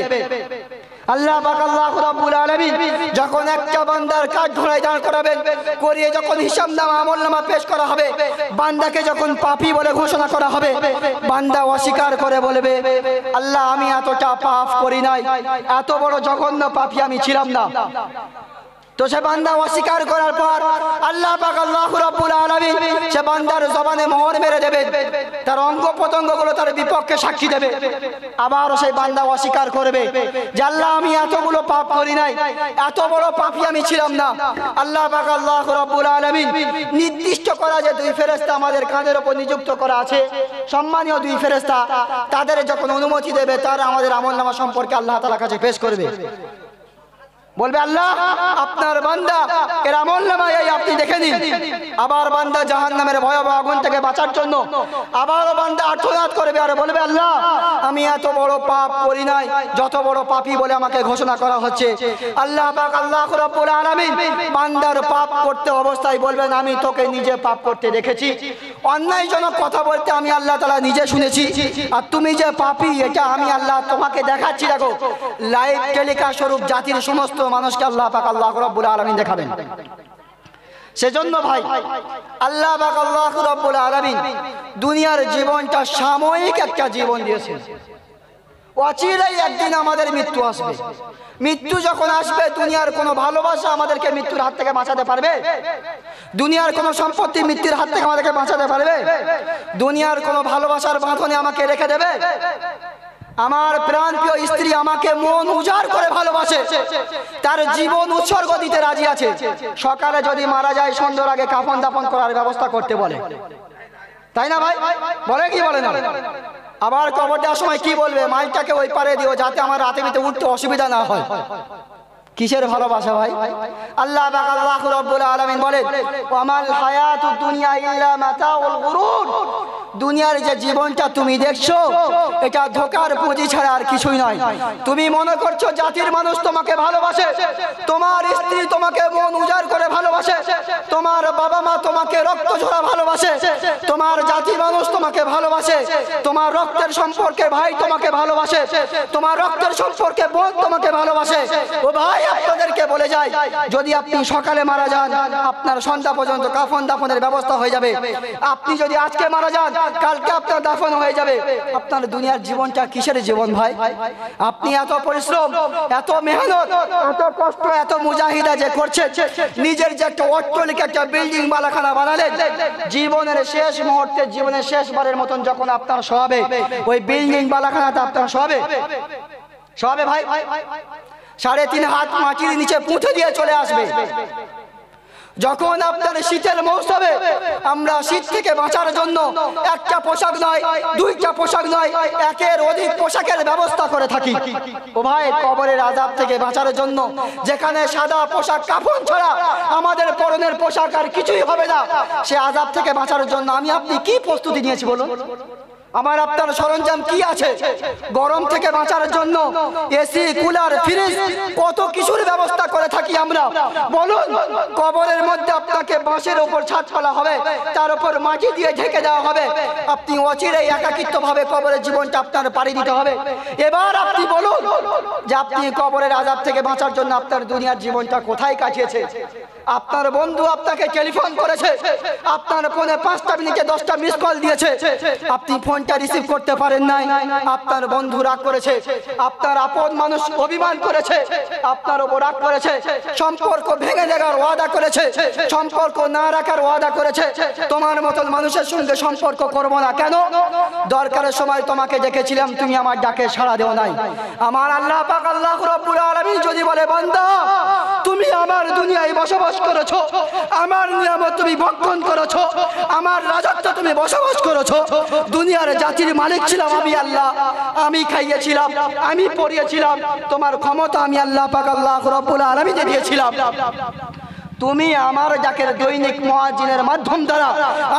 আল্লাহ পাক আল্লাহ রাব্বুল আলামিন যখন একটা বান্দার কাঠ ঘোড়ায় দাঁড় করাবেন, করিয়ে যখন হিসাবনামা আমলনামা পেশ করা হবে, বান্দাকে যখন পাপী বলে ঘোষণা করা হবে, বান্দা অস্বীকার করে বলবে, আল্লাহ আমি এতটা পাপ করি নাই, এত বড় জঘন্য পাপী আমি ছিলাম না। তো সে বান্দা অস্বীকার করার পর আল্লাহ পাক আল্লাহ রাব্বুল আলামিন সে বান্দার জবানে মোহর মেরে দেবে, তার অঙ্গ প্রত্যঙ্গগুলো তার বিপক্ষে সাক্ষী দেবে। আবার সেই বান্দা অস্বীকার করবে যে আল্লাহ আমি এতগুলো পাপ করি নাই, এত বড় পাপী আমি ছিলাম না। আল্লাহ পাক আল্লাহ রাব্বুল আলামিন নির্দিষ্ট করা যে দুই ফেরেশতা আমাদের কাঁধের উপর নিযুক্ত করা আছে, সম্মানীয় দুই ফেরেশতা, তাদের যখন অনুমতি দেবে তারা আমাদের আমলনামা সম্পর্কে আল্লাহ তাআলার কাছে পেশ করবে। বলবে আল্লাহ আপনার বান্দা এর আমলনামা এই আপনি দেখে নিন। আবার বান্দা জাহান্নামের ভয়াবহ আগুন থেকে বাঁচার জন্য আবারও বান্দা আর্তনাদ করবে আর বলবে আল্লাহ আমি এত বড় পাপ করি নাই, যত বড় পাপী বলে আমাকে ঘোষণা করা হচ্ছে। আল্লাহ পাক আল্লাহ রাব্বুল আলামিন বান্দার পাপ করতে অবস্থায় বলবেন আমি তোকে নিজে পাপ করতে দেখেছি, অন্যায়জনক কথা বলতে আমি আল্লাহ তাআলা নিজে শুনেছি, আর তুমি যে পাপী এটা আমি আল্লাহ তোমাকে দেখাচ্ছি। দেখো লাইভ টেলিকাস্ট স্বরূপ জাতির সমস্ত মানুষকে আল্লাহ পাক আল্লাহ রাব্বুল আলামিন দেখাবেন। সেজন্য ভাই আল্লাহ পাক আল্লাহ রাব্বুল আলামিন দুনিয়ার জীবনটা সাময়িক একটা জীবন দিয়েছেন। অচিরেই একদিন আমাদের মৃত্যু আসবে। মৃত্যু যখন আসবে দুনিয়ার কোনো ভালোবাসা আমাদেরকে মৃত্যুর হাত থেকে বাঁচাতে পারবে? দুনিয়ার কোনো সম্পত্তি মৃত্যুর হাত থেকে আমাদেরকে বাঁচাতে পারবে? দুনিয়ার কোনো ভালোবাসার বাঁধনে আমাকে রেখে দেবে? আমার প্রাণপ্রিয় স্ত্রী আমাকে মন উজাড় করে ভালোবাসে, তার জীবন উৎসর্গ দিতে রাজি আছে, সকালে যদি মারা যায় সন্ধ্যার আগে কাফন দাফন করার ব্যবস্থা করতে বলে, তাই না ভাই? বলে কি বলে না? আবার কবর দেওয়ার সময় কি বলবে, মাইকটাকে ওই পারে দিও যাতে আমার রাতে বিতে উঠতে অসুবিধা না হয়। কিসের ভালোবাসা ভাই? আল্লাহ পাক আল্লাহ রাব্বুল আলামিন বলেন ওয়ামাল হায়াতুদ দুনিয়া ইল্লা মাতাউল গুরুর, দুনিয়ার যে জীবনটা তুমি দেখছো এটা ধোকার পুঁজি ছাড়া আর কিছুই নয়। তুমি মনে করছো জাতির মানুষ তোমাকে ভালোবাসে, তোমার স্ত্রী তোমাকে মন উজাড় করে ভালোবাসে, তোমার বাবা মা তোমাকে রক্ত ঝরা ভালোবাসে, তোমার জাতির মানুষ তোমাকে ভালোবাসে, তোমার রক্তের সম্পর্কে ভাই তোমাকে ভালোবাসে, তোমার রক্তের সম্পর্কে বোন তোমাকে ভালোবাসে। ও ভাই আপনাদেরকে বলে যাই, যদি আপনি সকালে মারা যান আপনার সন্ধ্যা পর্যন্ত কাফন দাফনের ব্যবস্থা হয়ে যাবে। আপনি যদি আজকে মারা যান কালকে আপনার দাফন হয়ে যাবে। আপনার দুনিয়ার জীবনটা কিসের জীবন ভাই? আপনি এত পরিশ্রম, এত মেহনত, এত কষ্ট, এত মুজাহিদা যে করছেন, নিজের যে একটা অট্টালিকা একটা বিল্ডিং বালাখানা বানালেন, জীবনের শেষ মুহূর্তে জীবনের শেষবারের মতন যখন আপনার সবে ওই বিল্ডিং বালাখানাটা আপনার সবে ভাই 3.5 হাত মাটির নিচে পুঁতে দিয়ে চলে আসবে। যখন আপনার শীতের মৌসুমে আমরা শীত থেকে বাঁচার জন্য একটা পোশাক নয়, দুইটা পোশাক নয়, একের অধিক পোশাকের ব্যবস্থা করে থাকি। ও ভাই কবরের আযাব থেকে বাঁচার জন্য যেখানে সাদা পোশাক কাফন ছাড়া আমাদের পরনের পোশাক আর কিছুই হবে না, সে আযাব থেকে বাঁচার জন্য আমি আপনি কি প্রস্তুতি নিয়েছি বলুন? আমার আপনার সরঞ্জাম কি আছে? গরম থেকে বাঁচার জন্য এসি, কুলার, ফ্রিজ, কত কিছুর ব্যবস্থা করে থাকি আমরা। বলুন কবরের মধ্যে আপনাকে বাঁশের উপর ছাদ ফেলা হবে, তার উপর মাটি দিয়ে ঢেকে দেওয়া হবে, আপনি অচিরেই একাকিত্ব ভাবে কবরের জীবনটা আপনার পাড়ি দিতে হবে। এবার আপনি বলুন যে আপনি কবরের আযাব থেকে বাঁচার জন্য আপনার দুনিয়ার জীবনটা কোথায় কাটিয়েছে? আপনার বন্ধু আপনাকে টেলিফোন করেছে, আপনার ফোনে 5টা মিনিটে 10টা মিস কল দিয়েছে, আপনি ফোনটা রিসিভ করতে পারেন নাই, আপনার বন্ধু রাগ করেছে, আপনার আপন মানুষ অভিমান করেছে, আপনার উপর রাগ করেছে, সম্পর্ক ভেঙে দেওয়ার ওয়াদা করেছে, সম্পর্ক না রাখার ওয়াদা করেছে। তোমার মতন মানুষের সঙ্গে সম্পর্ক করব না কেন? দরকারের সময় তোমাকে ডেকেছিলাম, তুমি আমার ডাকে সাড়া দেও নাই। আমার আল্লাহ পাক আল্লাহ রাব্বুল আলামিন যদি বলে বান্দা তুমি আমার দুনিয়ায় বসবাস করেছো, আমার নিয়ামত তুমি ভক্ষণ করেছো, আমার রাজত্ব তুমি বসবাস করেছো, দুনিয়ার জাতির মালিক ছিলাম আমি আল্লাহ, আমি খাইয়েছিলাম, আমি পড়িয়েছিলাম, তোমার ক্ষমতা আমি আল্লাহ পাক আল্লাহ রাব্বুল আলামিন দিয়েছিলাম। তুমি আমার ডাকের দৈনিক মুয়াজ্জিনের মাধ্যম দ্বারা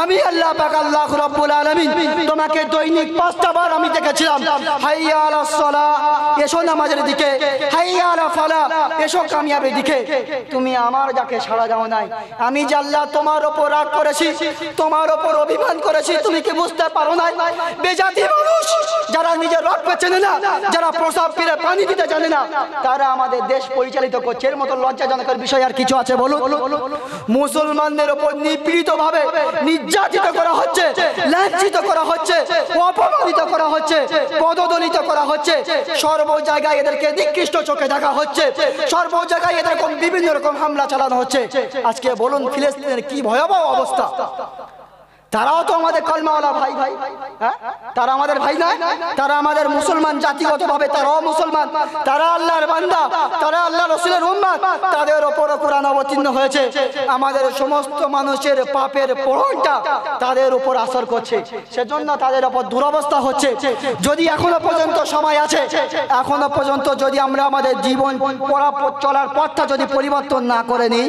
আমি আল্লাহ পাক আল্লাহ রাব্বুল আলামিন তোমাকে দৈনিক 5টা বার আমি ডেকেছিলাম, হাইয়া আলাস সালাহ, এসো নামাজের দিকে, হাইয়া আলা ফালাহ, এসো কামিয়াবের দিকে। তুমি আমার ডাকে সাড়া দাও নাই। আমি যে আল্লাহ তোমার উপর রাগ করেছি, তোমার উপর অভিমান করেছি, তুমি কি বুঝতে পারো না? বেজাতি মানুষ যারা নিজের রক্ত চেনে না, যারা প্রসাব ফিরে পানি দিতে জানে না, তারা আমাদের দেশ পরিচালিত করছে। এর মতো লজ্জাজনকের বিষয় আর কিছু আছে বলুন? মুসলমানদের উপর নিপীড়িতভাবে নির্যাতিত করা হচ্ছে, লাঞ্ছিত করা হচ্ছে, অপমানিত করা হচ্ছে, পদদলিত করা হচ্ছে, সর্ব জায়গায় এদেরকে নিকৃষ্ট চোখে দেখা হচ্ছে, সর্ব জায়গায় এরকম বিভিন্ন রকম হামলা চালানো হচ্ছে। আজকে বলুন ফিলিস্তিনের কি ভয়াবহ অবস্থা। তারাও তো আমাদের কলমাওয়ালা ভাই ভাই, হ্যাঁ, তারা আমাদের ভাই নয়? তারা আমাদের মুসলমান, জাতিগতভাবে তারাও মুসলমান, তারা আল্লাহর বান্দা, তারা আল্লাহ রাসূলের উম্মত, তাদের উপর কোরআন অবতীর্ণ হয়েছে। আমাদের সমস্ত মানুষের পাপের পড়নটা তাদের উপর আসর করছে, সেজন্য তাদের উপর দুরবস্থা হচ্ছে। যদি এখনো পর্যন্ত সময় আছে, এখনো পর্যন্ত যদি আমরা আমাদের জীবন চলার পথটা যদি পরিবর্তন না করে নিই,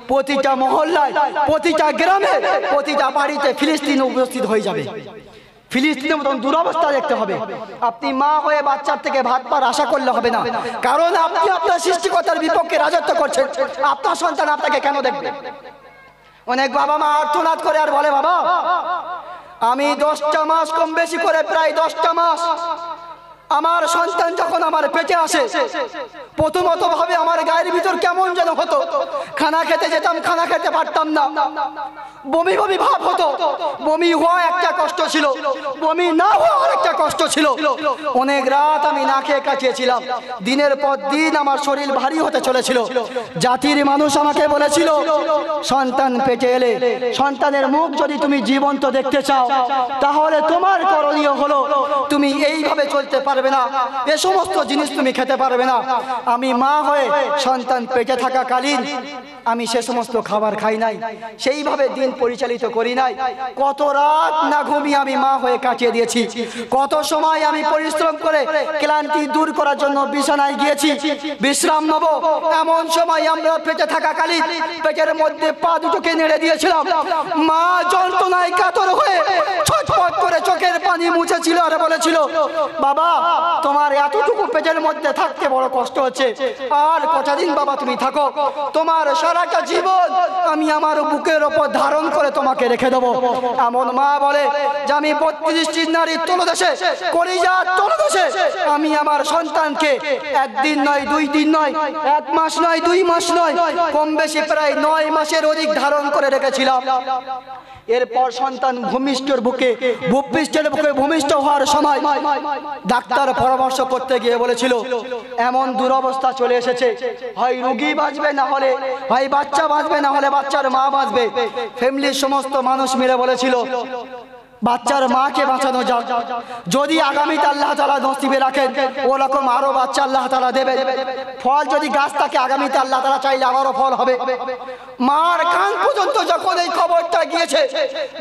প্রতিটা মহল্লায়, প্রতিটা গ্রামে, প্রতিটা বাড়িতে ফিলিস্তিন উপস্থিত হয়ে যাবে। ফিলিস্তিনের মতন দুরবস্থা দেখতে হবে। আপনি মা হয়ে বাচ্চার থেকে ভাত পাওয়ার আশা করলে হবে না, কারণ আপনি আপনার সৃষ্টিকর্তার বিপক্ষে রাজত্ব করছেন। আপনার সন্তান আপনাকে কেন দেখবে? অনেক বাবা মা আর্তনাদ করে আর বলে, বাবা আমি 10টা মাস কম বেশি করে প্রায় 10টা মাস আমার সন্তান যখন আমার পেটে আসে, প্রথমত ভাবে আমার গায়ের ভিতর কেমন যেন হতো, খানা খেতে যেতাম, খানা খেতে পারতাম না, বমি বমি ভাব হতো। বমি হওয়া একটা কষ্ট ছিল, বমি না হওয়া আরেকটা কষ্ট ছিল। অনেক রাত আমি না খেয়ে কাটিয়েছিলাম, দিনের পর দিন আমার শরীর ভারী হতে চলেছিল। জাতির মানুষ আমাকে বলেছিল, সন্তান পেটে এলে সন্তানের মুখ যদি তুমি জীবন্ত দেখতে চাও, তাহলে তোমার করণীয় হলো তুমি এইভাবে চলতে পারবে না, এ সমস্ত জিনিস তুমি খেতে পারবে না। আমি মা হয়ে সন্তান পেটে থাকাকালীন আমি সে সমস্ত খাবার খাই নাই, সেইভাবে দিন পরিচালিত করি নাই। কত রাত না ঘুমিয়ে আমি মা হয়ে কাটিয়ে দিয়েছি, কত সময় আমি পরিশ্রম করে ক্লান্তি দূর করার জন্য বিছানায় গিয়েছি, বিশ্রাম নেব। এমন সময় আমরা পেটে থাকাকালীন পেটের মধ্যে পা দুটোকে নেড়ে দিয়েছিলাম। মা যন্ত্রণায় কাতর হয়ে ছটফট করে চোখের পানি মুছেছিল আর বলেছিল, বাবা তোমার এতটুকু পেটের মধ্যে থাকতে বড় কষ্ট হচ্ছে, আর কটা দিন বাবা তুমি থাকো, তোমার সারাটা জীবন আমি আমার বুকের ওপর ধারণ করে তোমাকে রেখে দেবো। এমন মা বলে যে আমি 32টি নারীর তলদেশে, কলিজার তলদেশে আমি আমার সন্তানকে একদিন নয়, 2 দিন নয়, 1 মাস নয়, 2 মাস নয়, কম বেশি প্রায় 9 মাসের অধিক ধারণ করে রেখেছিলাম। এরপর সন্তান ভূমিষ্ঠের বুকে ভূমিষ্ঠ হওয়ার সময় ডাক্তার পরামর্শ করতে গিয়ে বলেছিল, এমন দুরবস্থা চলে এসেছে, হয় রোগী বাঁচবে, না হলে হয় বাচ্চা বাঁচবে, না হলে বাচ্চার মা বাঁচবে। ফ্যামিলির সমস্ত মানুষ মিলে বলেছিল, বাচ্চার মাকে বাঁচানো যাক, যদি আগামীতে আল্লাহ তাআলা নসিবে রাখেন ওরকম আরো বাচ্চা আল্লাহ তাআলা দেবেন। ফল যদি গাছ থাকে আগামীতে আল্লাহ তাআলা চাইলে আবারও ফল হবে। মার কান পর্যন্ত যখন এই খবরটা গিয়েছে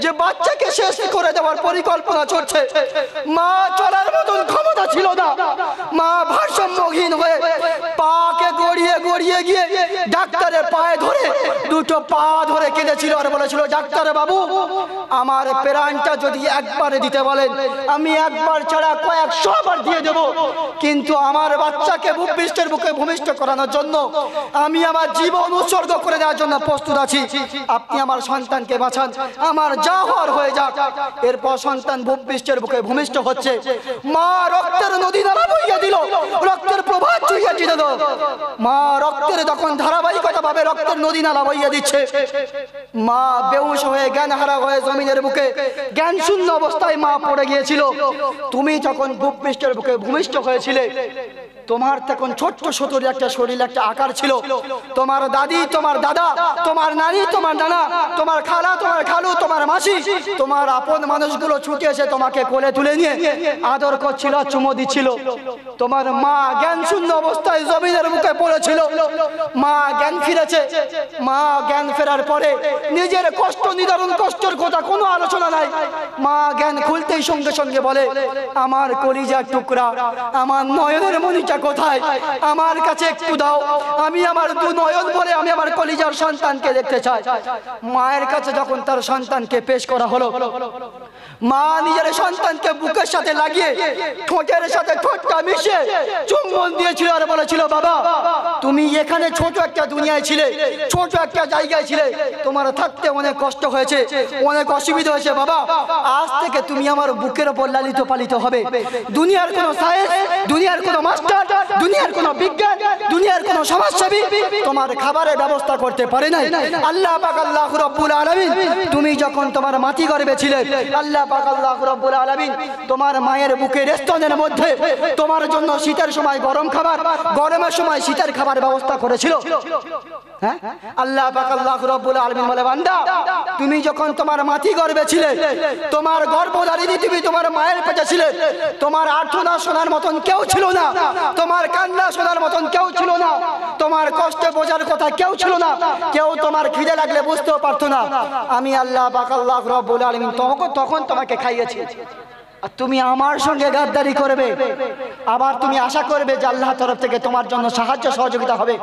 যে বাচ্চাকে শেষ করে দেওয়ার পরিকল্পনা চলছে, মা চলার মতন ক্ষমতা ছিল না। মা ভারসাম্যহীন হয়ে পাকে গড়িয়ে গড়িয়ে গিয়ে ডাক্তারের পায়ে ধরে, দুটো পা ধরে কেঁদেছিল আর বলেছিল, ডাক্তার বাবু আমার প্রাণটা যদি একবারে দিতে বলেন আমি একবার ছাড়া কয়েকশো বার দিয়ে দেব, কিন্তু আমার বাচ্চাকে ভূপৃষ্ঠের বুকে ভূমিষ্ঠ করানোর জন্য আমি আমার জীবন উৎসর্গ করে দেওয়ার জন্য প্রস্তুত আছি। আপনি আমার সন্তানকে বাঁচান, আমার যা হওয়ার হয়ে যাক। এরপর সন্তান ভূপৃষ্ঠের বুকে ভূমিষ্ঠ হচ্ছে। মা রক্তের নদী নালা বইয়ে দিল, রক্তের প্রবাহ ছুঁয়ে দিল। মা রক্তের যখন ধারাবাহিকতা ভাবে রক্তের নদী নালা বইয়ে দিচ্ছে, মা বেহুশ হয়ে জ্ঞানহারা হয়ে জমিনের বুকে জ্ঞান শূন্য অবস্থায় মা পড়ে গিয়েছিল। তুমি যখন ভূপৃষ্ঠের বুকে ভূমিষ্ঠ হয়েছিলে, তোমার তখন ছোট্ট সতরি একটা শরীর, একটা আকার ছিল। তোমার দাদি, তোমার দাদা, তোমার নানি, তোমার নানা, তোমার খালা, তোমার খালু, তোমার মাসি, তোমার আপন মানুষগুলো ছুটে এসে তোমাকে কোলে তুলে নিয়ে আদর করছিল, চুমো দিচ্ছিল। তোমার মা জ্ঞান শূন্য অবস্থায় জমিনের মুখে পড়েছিল। মা জ্ঞান ফিরেছে। মা জ্ঞান ফেরার পরে নিজের কষ্ট নিদারুণ কষ্টের কথা কোনো আলোচনা নাই। মা জ্ঞান খুলতেই সঙ্গে সঙ্গে বলে, আমার কলিজার টুকরা, আমার নয়নের মণিটা কোথায়, আমার কাছে একটু দাও, আমি আমার 2 নয়ন ভরে আমি আমার কলিজার সন্তানকে দেখতে চাই। মায়ের কাছে যখন তার সন্তানকে পেশ করা হলো, মা নিজের সন্তানকে বুকের সাথে লাগিয়ে ঠোঁটের সাথে ঠোঁটটা মিশিয়ে চুম্বন দিয়েছিল আর বলেছিল, বাবা তুমি এখানে ছোট একটা দুনিয়ায় ছিলে, ছোট একটা জায়গায় ছিলে, তোমার থাকতে অনেক কষ্ট হয়েছে, অনেক অসুবিধা হয়েছে, বাবা আজ থেকে তুমি আমার বুকের ওপর লালিত পালিত হবে। দুনিয়ার কোনো সায়েন্স, দুনিয়ার কোনো মাস্টার, দুনিয়ার কোনো বিজ্ঞান, দুনিয়ার কোনো সমাজসেবী তোমার খাবারের ব্যবস্থা করতে পারে নাই। আল্লাহ পাক আল্লাহ রাব্বুল আলামিন তুমি যখন তোমার মাটি গর্ভে ছিলে, আল্লাহ পাক আল্লাহ রাব্বুল আলামিন তোমার মায়ের বুকের স্তনের মধ্যে তোমার জন্য শীতের সময় গরম খাবার, গরমের সময় শীতের খাবার ব্যবস্থা করেছিল। হ্যাঁ, আল্লাহ পাক আল্লাহ রাব্বুল আলামিন বলে, বান্দা তুমি যখন তোমার মাটি গর্ভে ছিলে, তোমার গর্ভধারিণী তুমি তোমার মায়ের পেটে ছিলে, তোমার আর্তনাদ শোনার মতন কেউ ছিল না, তোমার কান্না শোনার মতন কেউ ছিল না, তোমার কষ্ট বোঝার কথা কেউ ছিল না, কেউ তোমার খিদে লাগলে বুঝতেও পারতো না। আমি আল্লাহ পাক আল্লাহ রাব্বুল আলামিন তখন তোমাকে খাইয়েছি। আর তুমি আমার সঙ্গে গাদ্দারি করবে, আবার তুমি আশা করবে যে আল্লাহর তরফ থেকে তোমার জন্য সাহায্য সহযোগিতা হবে।